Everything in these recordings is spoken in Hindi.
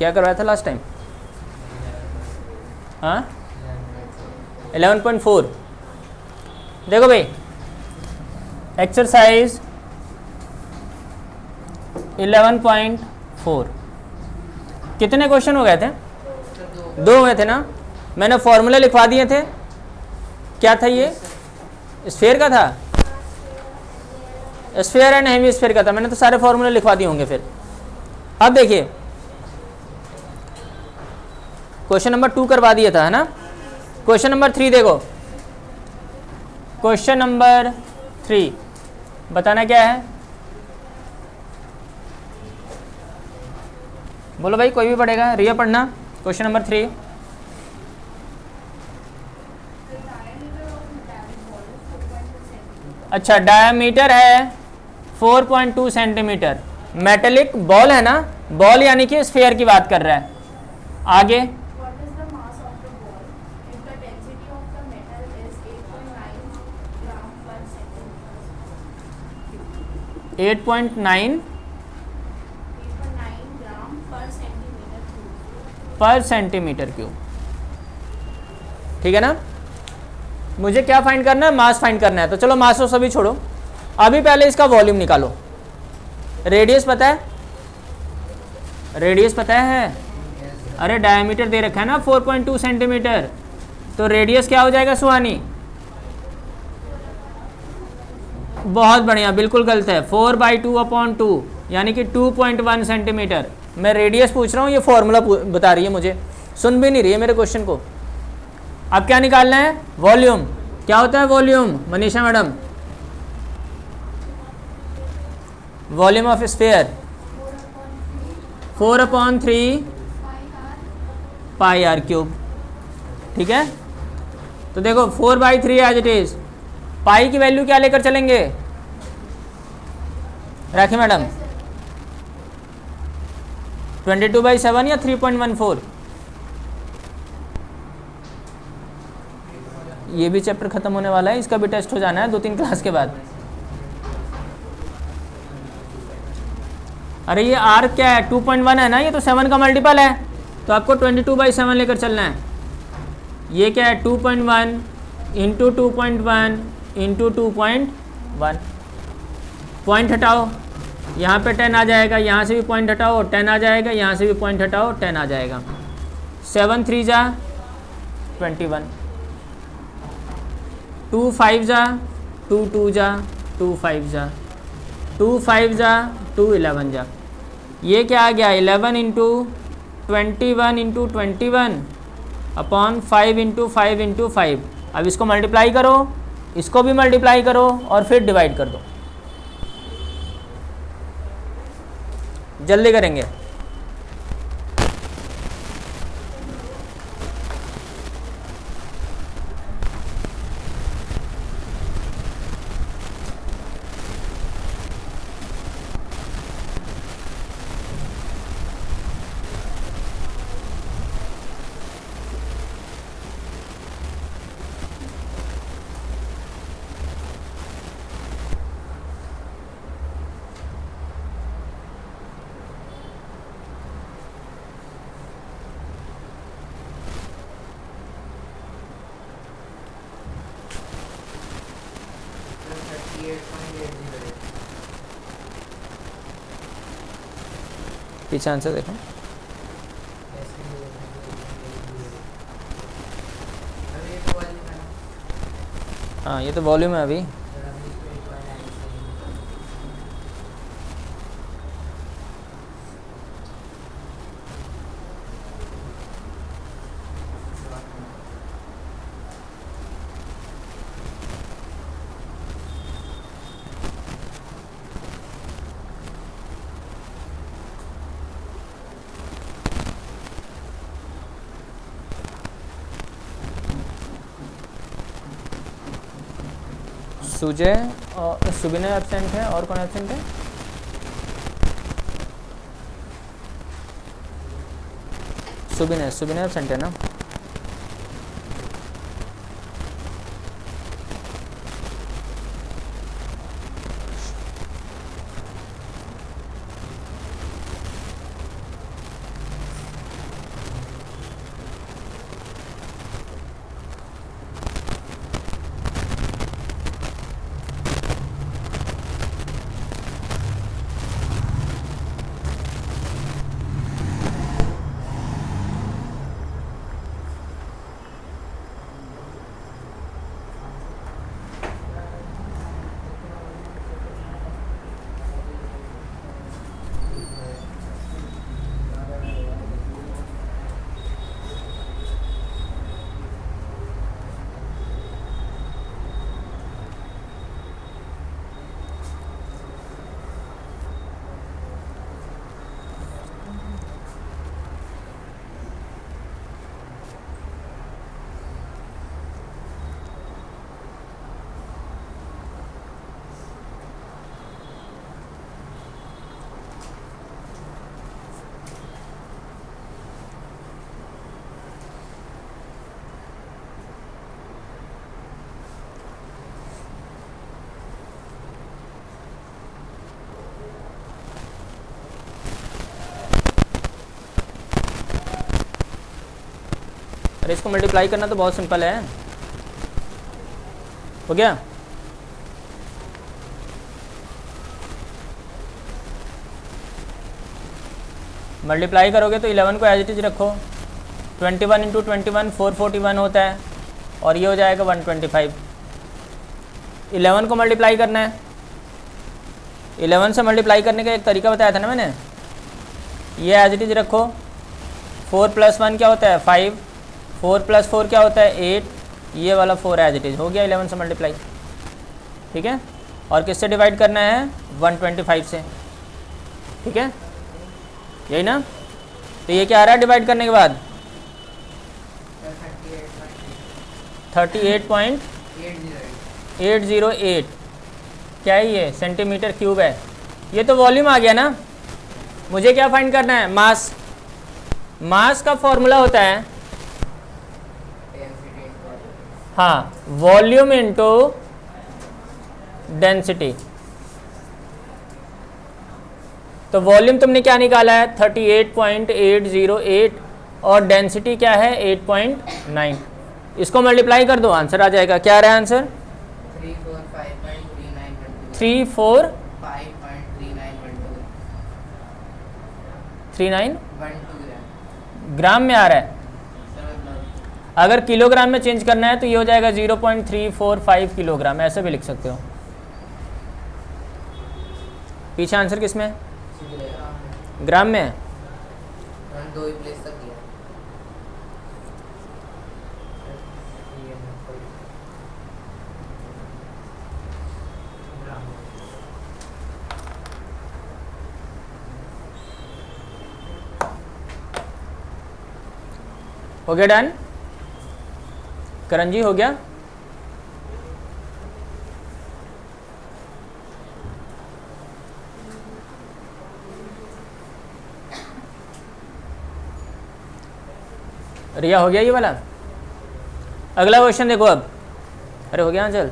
क्या करवाया था लास्ट टाइम? हाँ 11.4। देखो भाई एक्सरसाइज 11.4 कितने क्वेश्चन हो गए थे? 2 हुए थे ना। मैंने फॉर्मूला लिखवा दिए थे। क्या था ये? स्फीयर का था, स्फीयर एंड हेमिस्फीयर का था। मैंने तो सारे फॉर्मूले लिखवा दिए होंगे फिर। अब देखिए क्वेश्चन नंबर 2 करवा दिया था, है ना। क्वेश्चन नंबर 3 देखो। क्वेश्चन नंबर 3 बताना क्या है? बोलो भाई, कोई भी पढ़ेगा? रिया पढ़ना। Question number 3। अच्छा, डायमीटर है 4.2 सेंटीमीटर। मेटेलिक बॉल है ना, बॉल यानी कि स्फीयर की बात कर रहा है। आगे 8.9 पर सेंटीमीटर क्यूब। ठीक है ना। मुझे क्या फाइंड करना है? मास फाइंड करना है। तो चलो मास तो सभी छोड़ो, अभी पहले इसका वॉल्यूम निकालो। रेडियस पता है? रेडियस पता है? अरे डायमीटर दे रखा है ना 4.2 सेंटीमीटर, तो रेडियस क्या हो जाएगा सुहानी? बहुत बढ़िया, बिल्कुल गलत है। 4/2/2 यानी कि 2.1 सेंटीमीटर। मैं रेडियस पूछ रहा हूँ, ये फॉर्मूला बता रही है मुझे, सुन भी नहीं रही है मेरे क्वेश्चन को। अब क्या निकालना है? वॉल्यूम। क्या होता है volume Manisha madam? Volume of sphere 4/3 pi are cube. ठीक है, तो देखो 4/3 एज इट इज। पाई की वैल्यू क्या लेकर चलेंगे राखी मैडम? 22/7 या 3.14? ये भी चैप्टर खत्म होने वाला है, इसका भी टेस्ट हो जाना है 2-3 क्लास के बाद। अरे ये आर क्या है? 2.1 है ना, ये तो 7 का मल्टीपल है, तो आपको 22/7 लेकर चलना है। ये क्या है? 2.1 इंटू 2.1 इंटू 2.1। पॉइंट हटाओ, यहाँ पे 10 आ जाएगा, यहाँ से भी पॉइंट हटाओ 10 आ जाएगा, यहाँ से भी पॉइंट हटाओ 10 आ जाएगा। 7 3 जा 21, 2 5 जा 2 2 जा 2 5 जा 2 5 जा 2 11 जा। ये क्या आ गया? 11 into 21 into 21 upon 5 into 5 into 5। अब इसको मल्टीप्लाई करो, इसको भी मल्टीप्लाई करो और फिर डिवाइड कर दो। जल्दी करेंगे। पीछे आंसर देखो। हाँ ये तो वॉल्यूम है अभी। सुजय और सुबिना एब्सेंट है, और कौन एब्सेंट है? सुबिना एब्सेंट है ना। अरे इसको मल्टीप्लाई करना तो बहुत सिंपल है। हो गया? मल्टीप्लाई करोगे तो 11 को एज इट इज रखो, 21 इंटू 21 441 होता है, और ये हो जाएगा 125। 11 को मल्टीप्लाई करना है, 11 से मल्टीप्लाई करने का एक तरीका बताया था ना मैंने, ये एज इट इज रखो। 4 + 1 क्या होता है 5, 4 + 4 क्या होता है 8, ये वाला 4 एज इट इज हो गया 11 से मल्टीप्लाई। ठीक है, और किससे डिवाइड करना है 125 से। ठीक है, यही ना? तो ये क्या आ रहा है डिवाइड करने के बाद 38.808, क्या है ये सेंटीमीटर क्यूब है। ये तो वॉल्यूम आ गया ना। मुझे क्या फाइंड करना है मास। मास का फॉर्मूला होता है हाँ वॉल्यूम इनटू डेंसिटी। तो वॉल्यूम तुमने क्या निकाला है 38.808 और डेंसिटी क्या है 8.9। इसको मल्टीप्लाई कर दो, आंसर आ जाएगा। क्या आ रहा है आंसर 345.39 ग्राम में आ रहा है। अगर किलोग्राम में चेंज करना है तो ये हो जाएगा 0.345 किलोग्राम, ऐसे भी लिख सकते हो। पीछे आंसर किस में ग्राम में है? दो ही प्लेस तक दिया। हो गया डन? करण जी हो गया? रिया हो गया ये वाला? अगला क्वेश्चन देखो अब। अरे हो गया चल।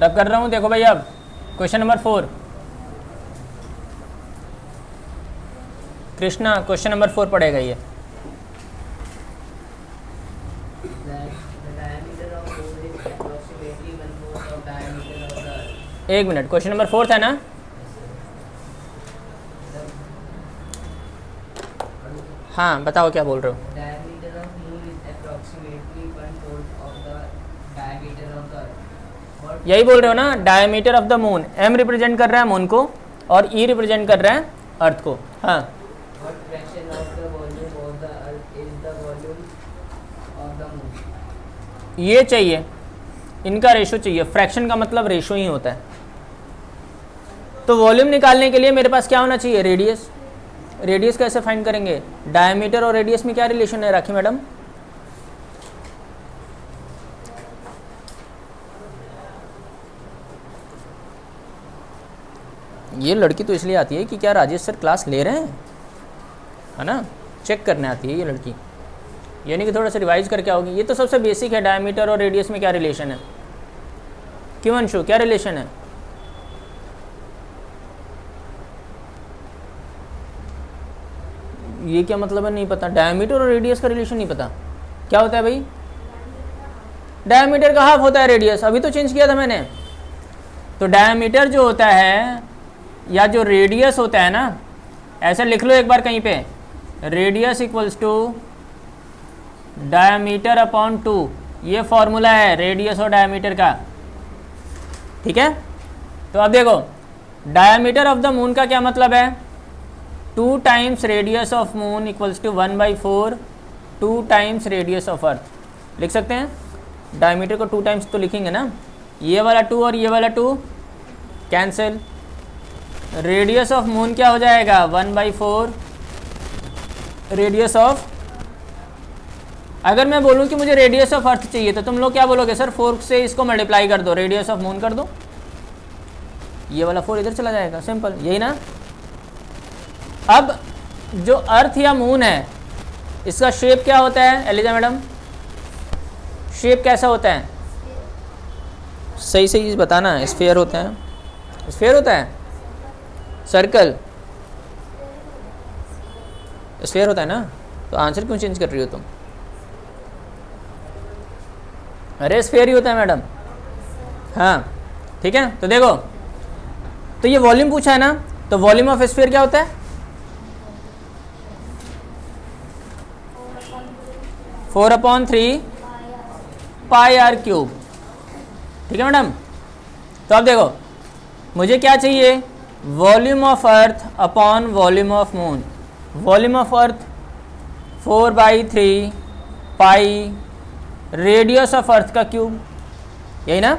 रब कर रहा हूँ, देखो भाई अब question number 4। Krishna question number 4 पढ़ेगा ये। एक मिनट, क्वेश्चन नंबर 4 था ना? हाँ बताओ क्या बोल रहे हो। यही बोल रहे हो ना, diameter of the moon. m represent कर रहा है मून को और e रिप्रेजेंट कर रहा है अर्थ को। हाँ ये चाहिए, इनका रेशो चाहिए। फ्रैक्शन का मतलब रेशो ही होता है। तो वॉल्यूम निकालने के लिए मेरे पास क्या होना चाहिए रेडियस। रेडियस कैसे फाइंड करेंगे? डायमीटर और रेडियस में क्या रिलेशन है राखी मैडम? ये लड़की तो इसलिए आती है कि क्या राजेश सर क्लास ले रहे हैं, है ना, चेक करने आती है ये लड़की, यानी कि थोड़ा सा रिवाइज करके आओगी। ये तो सबसे बेसिक है, डायमीटर और रेडियस में क्या रिलेशन है। क्यों अंशु क्या रिलेशन है? ये क्या मतलब है नहीं पता? डायमीटर और रेडियस का रिलेशन नहीं पता क्या होता है भाई? डायमीटर का हाफ होता है रेडियस, अभी तो चेंज किया था मैंने। तो डायमीटर जो होता है या जो रेडियस होता है ना, ऐसा लिख लो एक बार कहीं पे, radius equals to diameter upon 2। ये फॉर्मूला है रेडियस और डायमीटर का। ठीक है, तो अब देखो डायमीटर ऑफ द मून का क्या मतलब है, 2 times radius of moon equals to 1/4 2 times radius of earth. लिख सकते हैं, डायमीटर को 2 टाइम्स तो लिखेंगे ना, ये वाला 2 और ये वाला 2 कैंसिल। रेडियस ऑफ मून क्या हो जाएगा 1/4 रेडियस ऑफ, अगर मैं बोलूँ कि मुझे रेडियस ऑफ अर्थ चाहिए तो तुम लोग क्या बोलोगे सर, 4 से इसको मल्टीप्लाई कर दो, रेडियस ऑफ मून कर दो, ये वाला 4 इधर चला जाएगा, सिंपल, यही ना। अब जो अर्थ या मून है इसका शेप क्या होता है एलिजा मैडम, शेप कैसा होता है, सही सही बताना, स्फीयर होता है, स्फीयर होता है, सर्कल, स्फीयर होता है ना, तो आंसर क्यों चेंज कर रही हो तुम, अरे स्फीयर ही होता है मैडम, हाँ ठीक है। तो देखो, तो ये वॉल्यूम पूछा है ना, तो वॉल्यूम ऑफ स्फीयर क्या होता है, 4/3 पाई आर क्यूब, ठीक है मैडम। तो अब देखो मुझे क्या चाहिए, volume of earth upon volume of moon, volume of earth 4/3 pi radius of अर्थ का क्यूब, यही ना।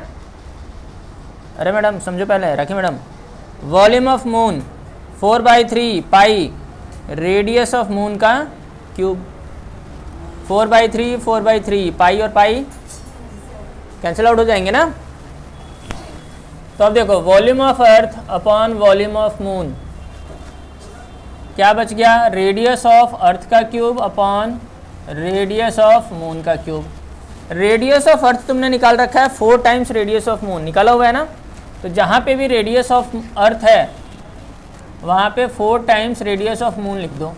अरे मैडम समझो पहले, रखिए madam, volume of moon 4/3 pi radius of moon का क्यूब, 4/3 पाई और पाई कैंसिल आउट हो जाएंगे ना। तो अब देखो volume of earth upon volume of moon, क्या बच गया, रेडियस ऑफ अर्थ का cube upon radius of moon का क्यूब। रेडियस ऑफ अर्थ तुमने निकाल रखा है 4 टाइम्स रेडियस ऑफ मून, निकाला हुआ है ना, तो जहाँ पे भी रेडियस ऑफ अर्थ है वहाँ पे 4 टाइम्स रेडियस ऑफ मून लिख दो,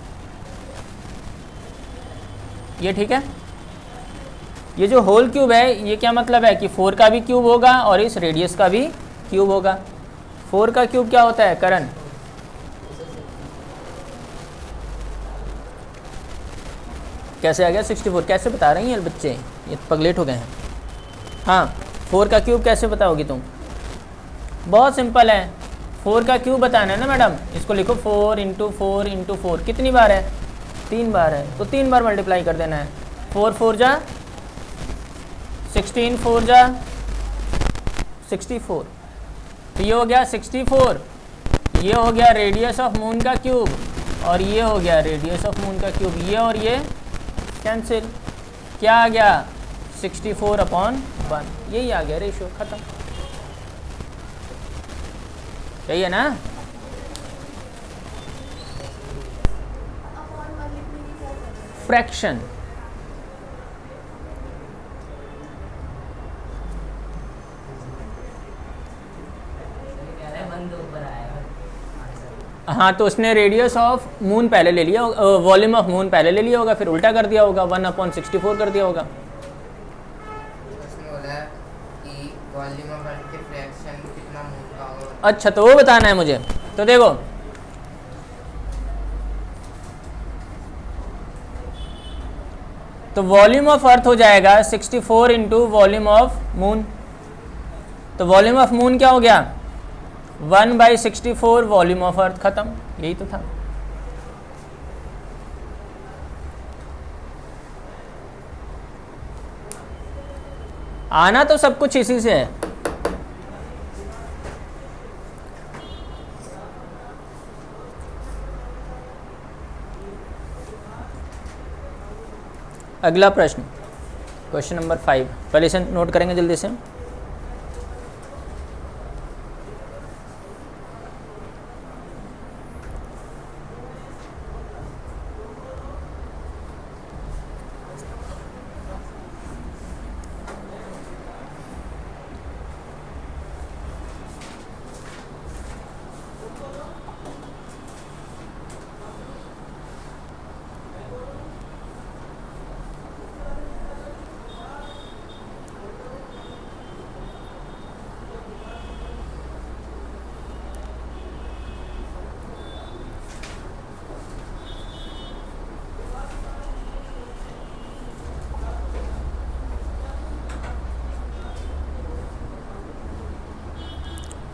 ये ठीक है। ये जो होल क्यूब है ये क्या मतलब है कि 4 का भी क्यूब होगा और इस रेडियस का भी क्यूब होगा। 4 का क्यूब क्या होता है करण, कैसे आ गया 64, कैसे बता रही हैं बच्चे, ये पगलेट हो गए हैं। हाँ 4 का क्यूब कैसे बताओगी तुम, बहुत सिंपल है, 4 का क्यूब बताना है ना मैडम, इसको लिखो 4 × 4 × 4, कितनी बार है, 3 बार है, तो 3 बार मल्टीप्लाई कर देना है, 4 4 जा 16, 4 जा 64, तो ये हो गया 64, ये हो गया रेडियस ऑफ मून का क्यूब और ये हो गया रेडियस ऑफ मून का क्यूब, ये और ये कैंसिल, क्या आ गया 64/1, यही आ गया रेशियो, खत्म, यही है ना। फ्रैक्शन, हाँ तो उसने रेडियस ऑफ मून पहले ले लिया, वॉल्यूम ऑफ मून पहले ले लिया होगा, फिर उल्टा कर दिया होगा, 1/64 कर दिया होगा। उसने बोला कि वॉल्यूम ऑफ अर्थ के फ्रैक्शन कितना मून का होगा। अच्छा तो वो बताना है मुझे, तो देखो तो वॉल्यूम ऑफ अर्थ हो जाएगा 64 × वॉल्यूम ऑफ मून, तो वॉल्यूम ऑफ मून क्या हो गया 1/64 वॉल्यूम ऑफ अर्थ, खत्म, यही तो था। आना तो सब कुछ इसी से है। अगला प्रश्न, क्वेश्चन नंबर 5, पहले इसे नोट करेंगे जल्दी से।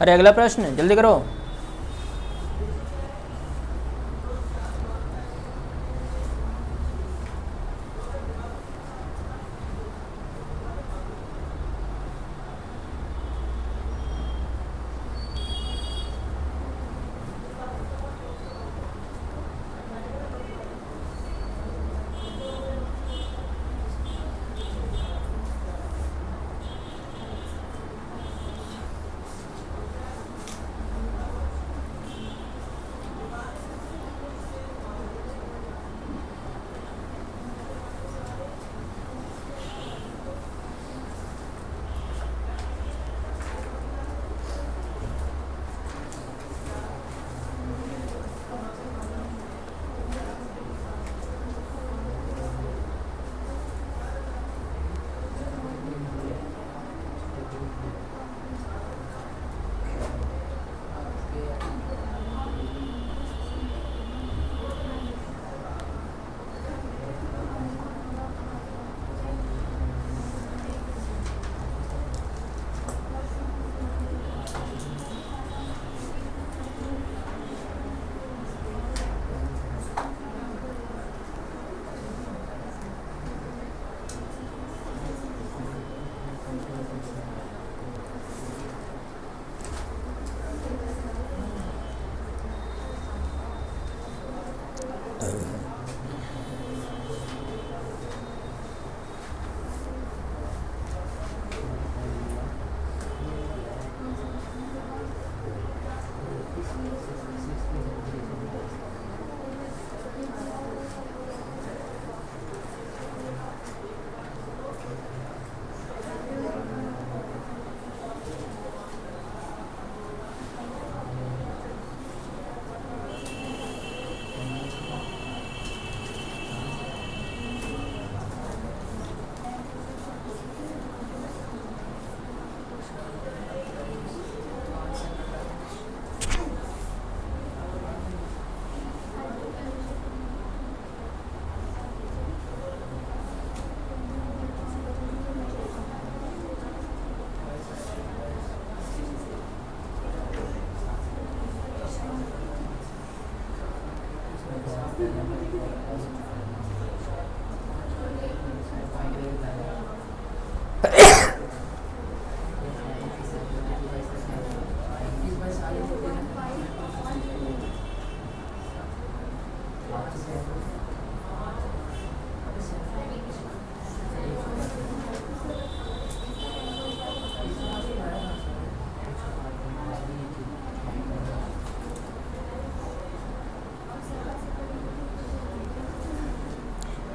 अरे अगला प्रश्न जल्दी करो।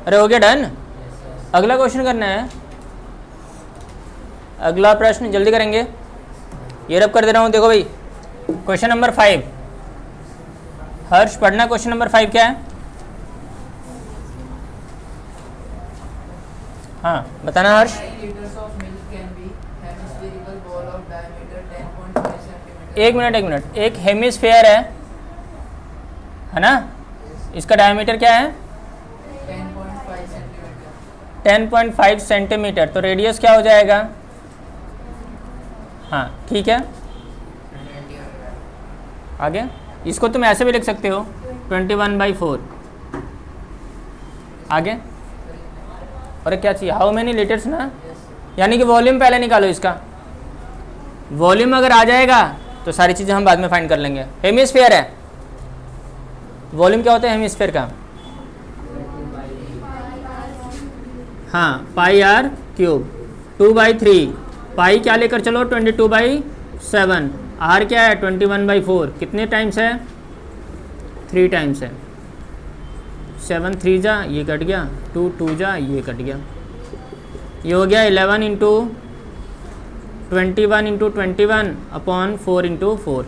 अरे हो गया डन। अगला क्वेश्चन करना है। अगला प्रश्न जल्दी करेंगे। ये रब कर दे रहा हूँ, देखो भाई क्वेश्चन नंबर 5। हर्ष पढ़ना क्वेश्चन नंबर 5 क्या है। हाँ बताना हर्ष। 5 liters of milk can be hemispherical ball of diameter 10.5 centimeter. एक मिनट, एक हेमिस्फेयर है ना, इसका डायमीटर क्या है 10.5 सेंटीमीटर. 10.5 सेंटीमीटर, तो रेडियस क्या हो जाएगा। हाँ ठीक है, 20 होगा. आगे इसको तुम ऐसे भी लिख सकते हो 21/4। आगे और क्या चाहिए, हाउ मेनी लीटर्स ना, यानी कि वॉल्यूम पहले निकालो इसका। वॉल्यूम अगर आ जाएगा तो सारी चीज़ें हम बाद में फाइंड कर लेंगे। हेमिस्फीयर है, वॉल्यूम क्या होता है हेमिस्फीयर का। हाँ πr³, 2/3। पाई क्या लेकर चलो 22/7। आर क्या है 21/4। कितने टाइम्स है 3 टाइम्स है। 7 3 जा ये कट गया, 2 2 जा ये कट गया, ये हो गया 11 इंटू 21 इंटू 21 अपॉन 4 इंटू 4।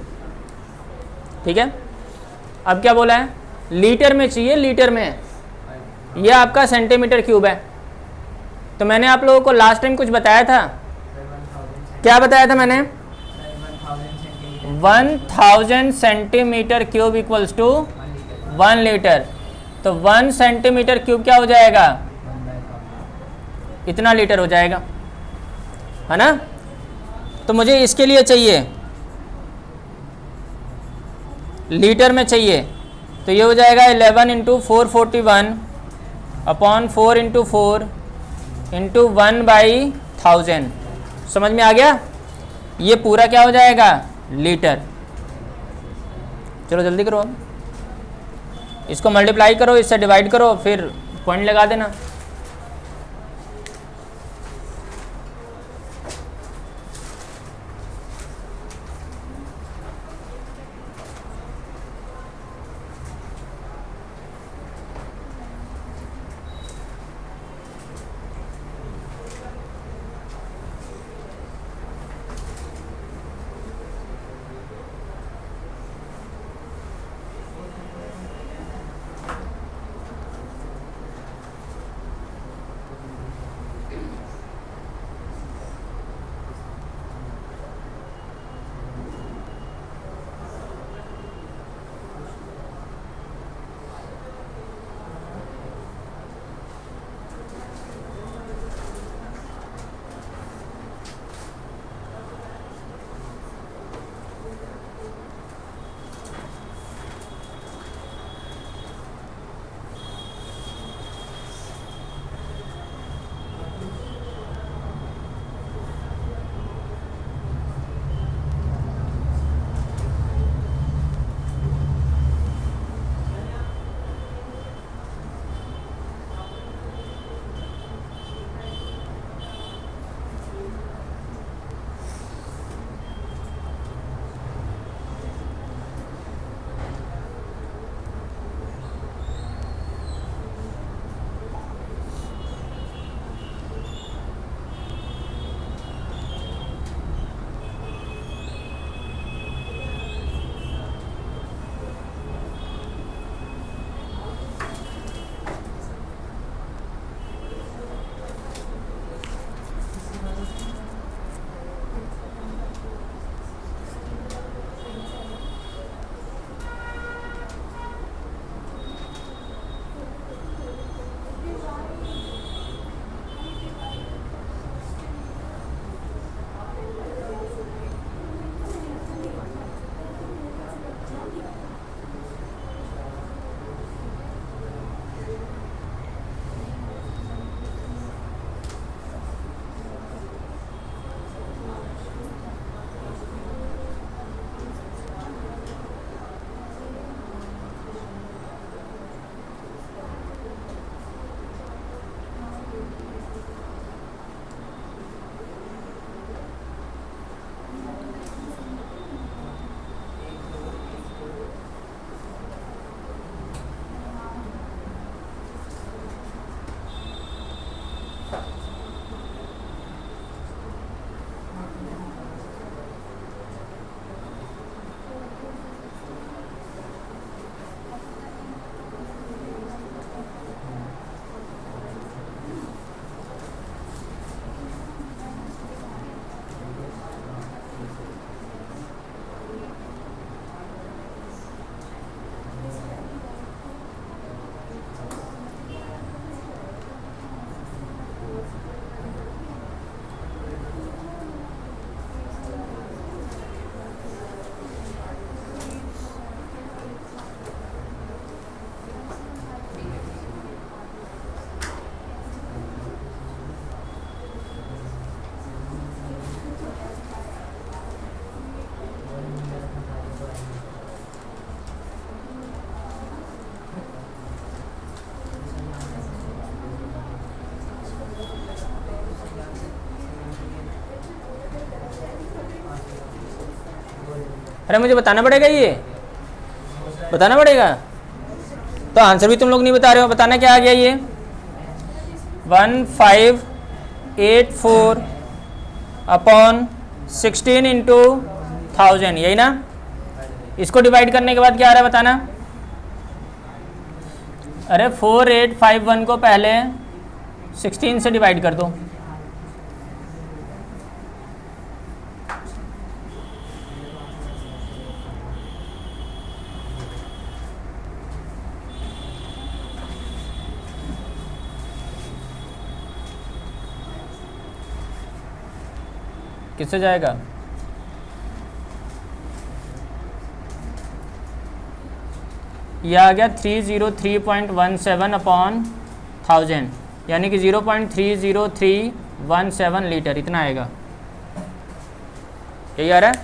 ठीक है, अब क्या बोला है लीटर में चाहिए, लीटर में। ये आपका सेंटीमीटर क्यूब है। तो मैंने आप लोगों को लास्ट टाइम कुछ बताया था, क्या बताया था मैंने 1000 centimetre cube equals to 1 litre. तो 1 सेंटीमीटर क्यूब क्या हो जाएगा, इतना लीटर हो जाएगा, है ना। तो मुझे इसके लिए चाहिए लीटर में चाहिए, तो ये हो जाएगा 11 इंटू 441 अपॉन 4 इंटू 4 इंटू 1/1000। समझ में आ गया, ये पूरा क्या हो जाएगा लीटर। चलो जल्दी करो, अब इसको मल्टीप्लाई करो, इससे डिवाइड करो, फिर पॉइंट लगा देना। अरे मुझे बताना पड़ेगा, ये बताना पड़ेगा। तो आंसर भी तुम लोग नहीं बता रहे हो, बताना क्या आ गया ये 1584 अपॉन 16 इंटू 1000, यही ना। इसको डिवाइड करने के बाद क्या आ रहा है बताना। अरे 4851 को पहले 16 से डिवाइड कर दो। किससे जाएगा? यह आ गया 303.17 अपॉन 1000, यानी कि 0.30317 लीटर, इतना आएगा। यही आ रहा है,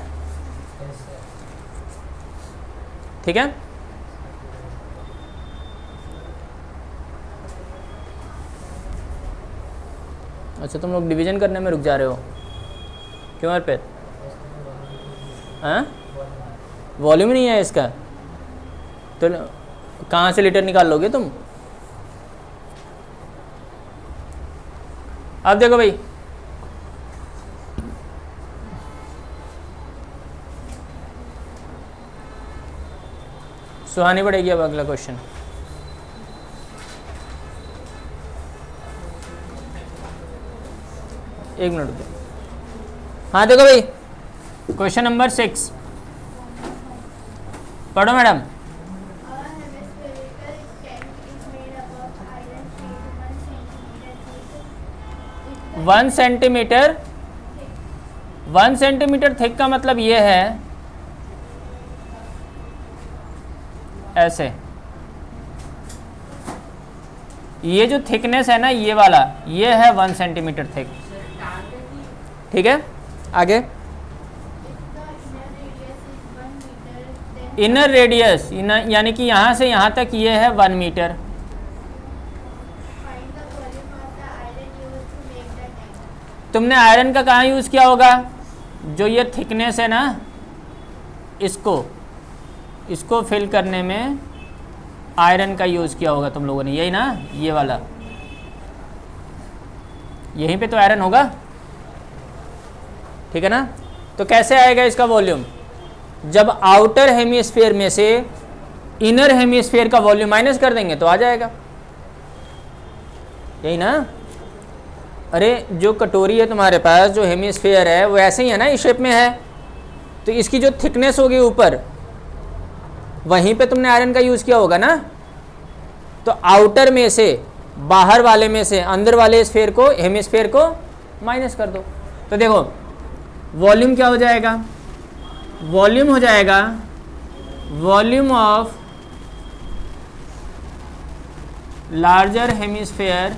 ठीक है। अच्छा तुम लोग डिवीजन करने में रुक जा रहे हो, क्यों अर्पित? हाँ, वॉल्यूम नहीं है इसका, तो कहाँ से लीटर निकाल लोगे तुम? अब देखो भाई, सुहानी पड़ेगी अब अगला क्वेश्चन। एक मिनट रुको। हाँ देखो भाई, क्वेश्चन नंबर 6 पढ़ो मैडम। वन सेंटीमीटर थिक का मतलब ये है ऐसे, ये जो थिकनेस है ना ये वाला, ये है 1 सेंटीमीटर थिक, ठीक है। आगे इनर रेडियस, यानी कि यहाँ से यहाँ तक ये है 1 मीटर। तुमने आयरन का कहाँ यूज़ किया होगा? जो ये थिकनेस है ना, इसको फिल करने में आयरन का यूज़ किया होगा तुम लोगों ने, यही ना, ये वाला, यहीं पे तो आयरन होगा, ठीक है ना। तो कैसे आएगा इसका वॉल्यूम? जब आउटर हेमीस्फीयर में से इनर हेमीस्फीयर का वॉल्यूम माइनस कर देंगे तो आ जाएगा, यही ना। अरे जो कटोरी है तुम्हारे पास, जो हेमीस्फीयर है वो ऐसे ही है ना, इस शेप में है, तो इसकी जो थिकनेस होगी ऊपर, वहीं पे तुमने आयरन का यूज़ किया होगा ना। तो आउटर में से, बाहर वाले में से अंदर वाले स्फीयर को, हेमीस्फीयर को माइनस कर दो। तो देखो वॉल्यूम क्या हो जाएगा? वॉल्यूम हो जाएगा वॉल्यूम ऑफ लार्जर हेमीस्फीयर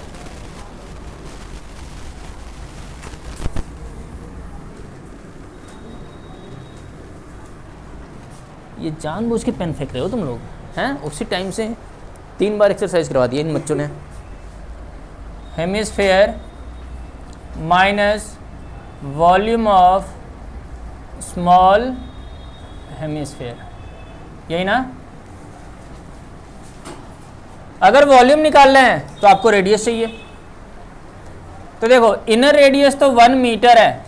ये जानबूझ के पेन फेंक रहे हो तुम लोग हैं, उसी टाइम से 3 बार एक्सरसाइज करवा दिया इन बच्चों ने। Hemisphere minus volume of small hemisphere, यही ना। अगर वॉल्यूम निकालना है तो आपको रेडियस चाहिए। तो देखो इनर रेडियस तो 1 मीटर है,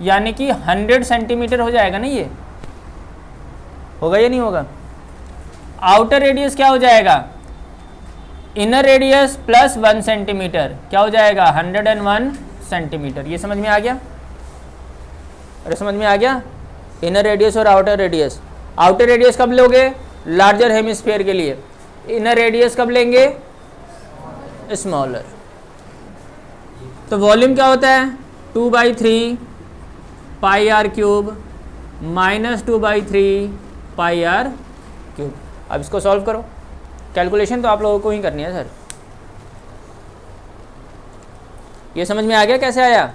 यानी कि 100 सेंटीमीटर हो जाएगा ना, ये होगा या नहीं होगा। आउटर रेडियस क्या हो जाएगा? इनर रेडियस प्लस 1 सेंटीमीटर क्या हो जाएगा? 101 सेंटीमीटर। ये समझ में आ गया? अरे समझ में आ गया? इनर रेडियस और आउटर रेडियस। आउटर रेडियस कब लोगे? लार्जर हेमिस्फीयर के लिए। इनर रेडियस कब लेंगे? स्मॉलर। तो वॉल्यूम क्या होता है? 2/3 pi are cube minus 2/3 pi are cube. अब इसको सॉल्व करो। कैलकुलेशन तो आप लोगों को ही करनी है सर। ये समझ में आ गया कैसे आया?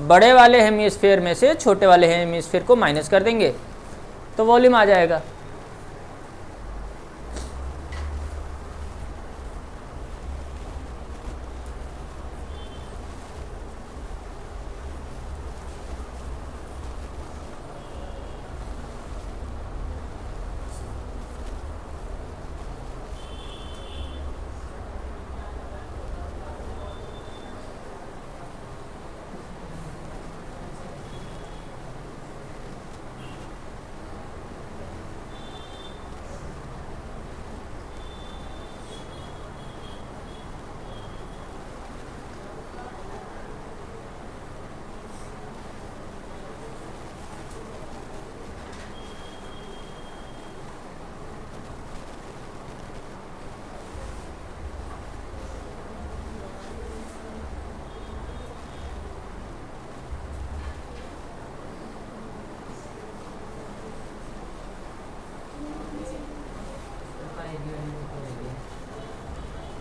बड़े वाले हेमिस्फीयर में से छोटे वाले हेमिस्फीयर को माइनस कर देंगे तो वॉल्यूम आ जाएगा।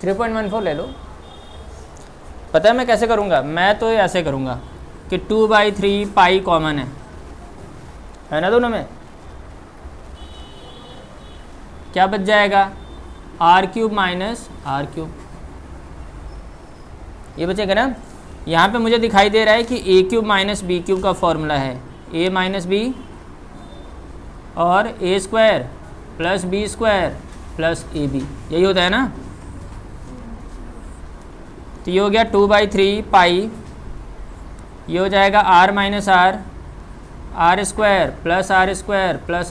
3.14 ले लो। पता है मैं कैसे करूँगा, मैं तो ऐसे करूँगा कि 2/3 पाई कॉमन है ना दोनों में, क्या बच जाएगा r³ माइनस r³, ये बचेगा ना। यहाँ पे मुझे दिखाई दे रहा है कि a³ माइनस b³ का फॉर्मूला है a माइनस बी और a² plus b² plus ab, यही होता है ना। तो ये हो गया 2/3 पाई, ये हो जाएगा r minus r, r² plus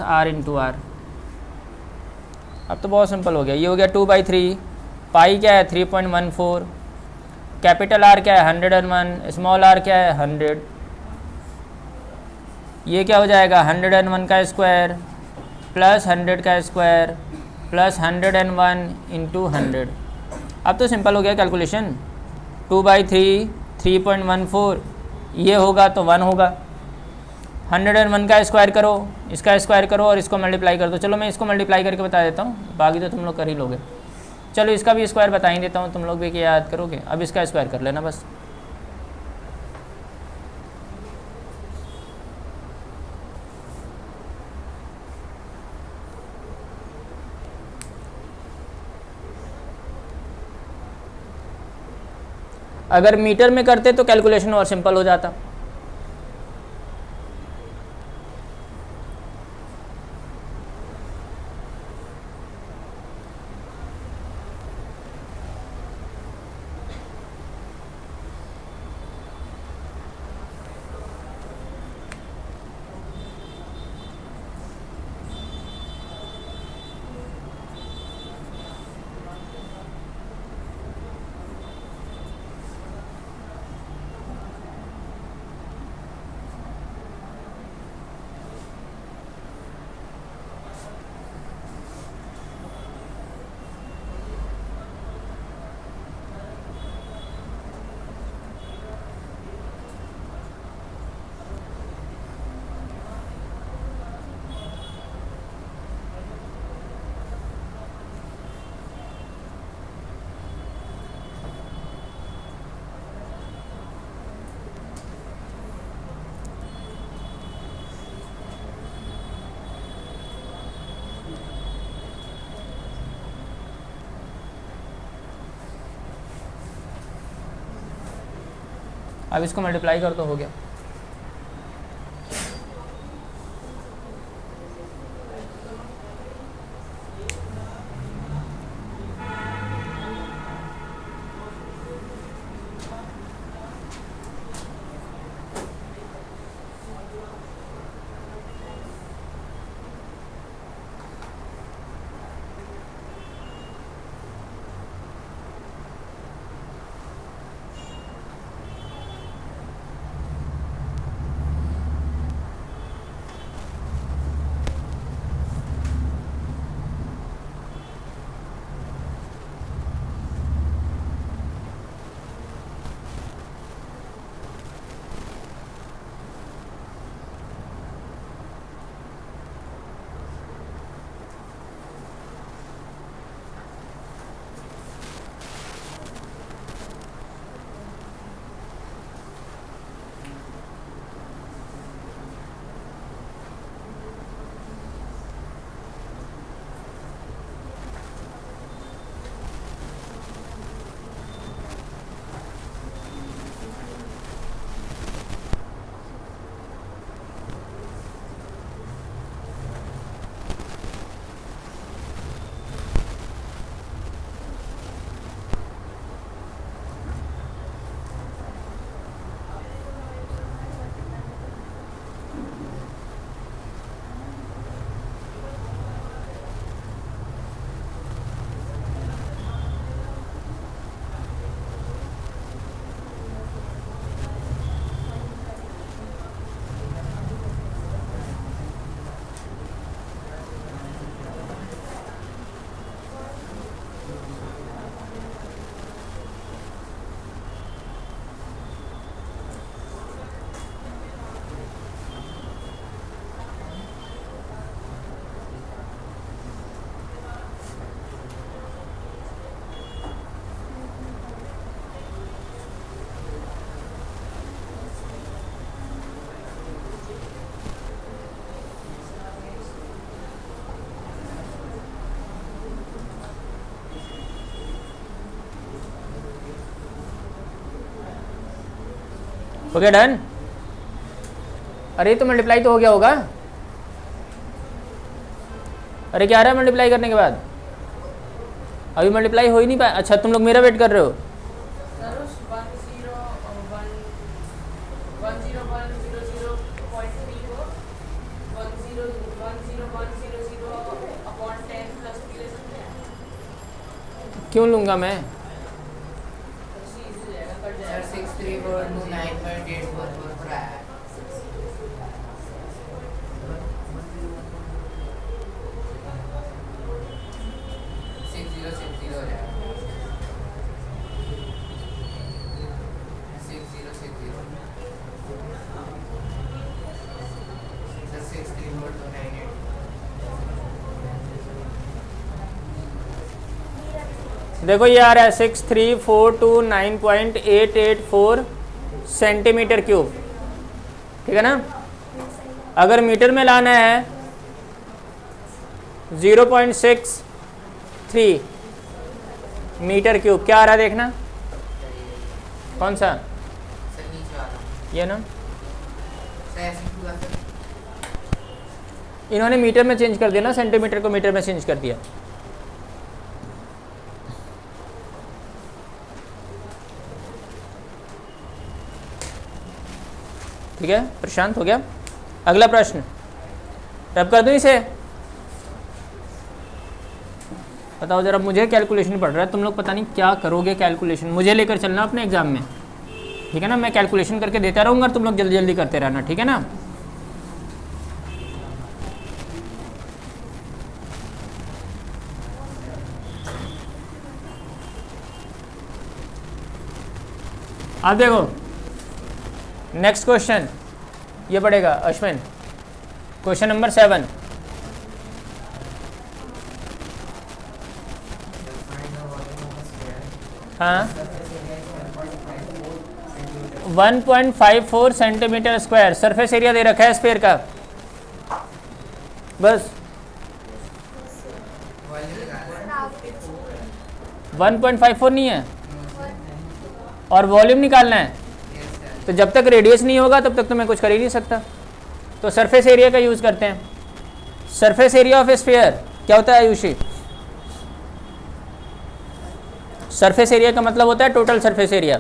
r into r। अब तो बहुत सिंपल हो गया, ये हो गया 2/3 पाई क्या है 3.14, कैपिटल R क्या है 101, स्मॉल r क्या है 100, ये क्या हो जाएगा 101 का स्क्वायर प्लस 100 का स्क्वायर प्लस 101 इंटू 100। अब तो सिंपल हो गया कैलकुलेशन, 2/3 3.14, ये होगा तो 1 होगा, 101 का स्क्वायर करो, इसका स्क्वायर करो और इसको मल्टीप्लाई कर दो। चलो मैं इसको मल्टीप्लाई करके बता देता हूँ, बाकी तो तुम लोग कर ही लोगे। चलो इसका भी स्क्वायर बता ही देता हूँ, तुम लोग भी क्या याद करोगे। अब इसका स्क्वायर कर लेना बस। अगर मीटर में करते तो कैलकुलेशन और सिंपल हो जाता। अब इसको मल्टीप्लाई कर तो हो गया। Okay done. अरे तो मल्टीप्लाई तो हो गया होगा। अरे क्या आ रहा है मल्टीप्लाई करने के बाद? अभी मल्टीप्लाई हो ही नहीं पाया। अच्छा तुम लोग मेरा वेट कर रहे हो। क्यों लूँगा मैं? सर 63429.844 पर आया है। 6060 हो जाएगा। 6060 सर 63429.8। देखो ये आ रहा है 63429.884 सेंटीमीटर क्यूब, ठीक है ना। अगर मीटर में लाना है 0.63 मीटर क्यूब, क्या आ रहा है देखना। कौन सा? सर नीचे वाला ये ना, सर ऐसे पूरा सर। इन्होंने मीटर में चेंज कर दिया ना, सेंटीमीटर को मीटर में चेंज कर दिया। ठीक है, प्रशांत हो गया। अगला प्रश्न रब कर दूं इसे। बताओ जरा, मुझे कैलकुलेशन पढ़ रहा है, तुम लोग पता नहीं क्या करोगे कैलकुलेशन। मुझे लेकर चलना अपने एग्जाम में, ठीक है ना। मैं कैलकुलेशन करके देता रहूँगा, तुम लोग जल्दी जल्दी करते रहना, ठीक है ना। अब देखो नेक्स्ट क्वेश्चन ये पड़ेगा अश्विन, क्वेश्चन नंबर 7। हाँ 1.54 सेंटीमीटर स्क्वायर सरफेस एरिया दे रखा है स्फीयर का। बस 1.54 नहीं है और वॉल्यूम निकालना है। तो जब तक रेडियस नहीं होगा तब तक तो मैं कुछ कर ही नहीं सकता। तो सरफेस एरिया का यूज़ करते हैं। Surface area of A sphere क्या होता है आयुषी? सरफेस एरिया का मतलब होता है टोटल सरफेस एरिया।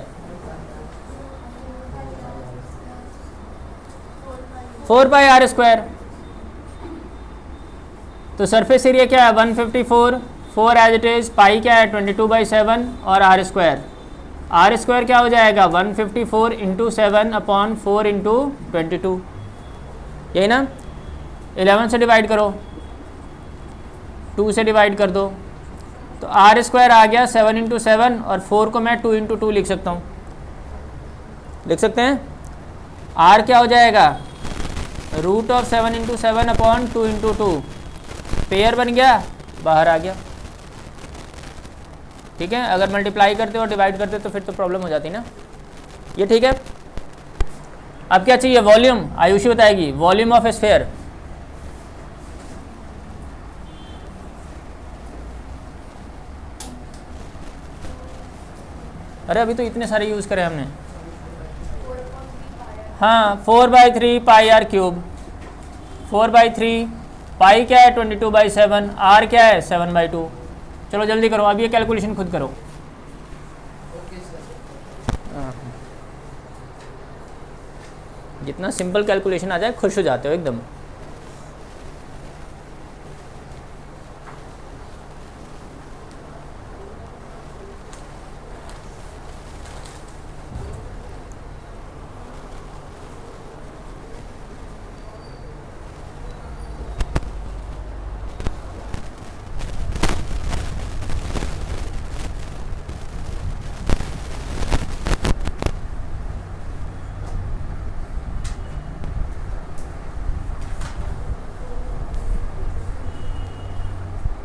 4πr²। तो सरफेस एरिया क्या है? 154, 4 एज इट इज, पाई क्या है 22/7 और r²। r² क्या हो जाएगा? 154 इंटू 7 अपॉन 4 इंटू 22, यही ना। 11 से डिवाइड करो, 2 से डिवाइड कर दो, तो r² आ गया 7 इंटू 7 और 4 को मैं 2 इंटू 2 लिख सकता हूँ। लिख सकते हैं। r क्या हो जाएगा? Root of 7 into 7 upon 2 into 2, pair बन गया, बाहर आ गया। ठीक है, अगर मल्टीप्लाई करते और डिवाइड करते तो फिर तो प्रॉब्लम हो जाती ना। ये ठीक है। अब क्या चाहिए? वॉल्यूम। आयुषी बताएगी वॉल्यूम ऑफ ए स्फीयर। अरे अभी तो इतने सारे यूज़ करे हमने। हाँ 4/3 पाई r क्यूब। 4/3 पाई क्या है 22/7, r क्या है 7/2। चलो जल्दी करो, अब ये कैलकुलेशन खुद करो। Okay sir. जितना सिंपल कैलकुलेशन आ जाए खुश हो जाते हो एकदम।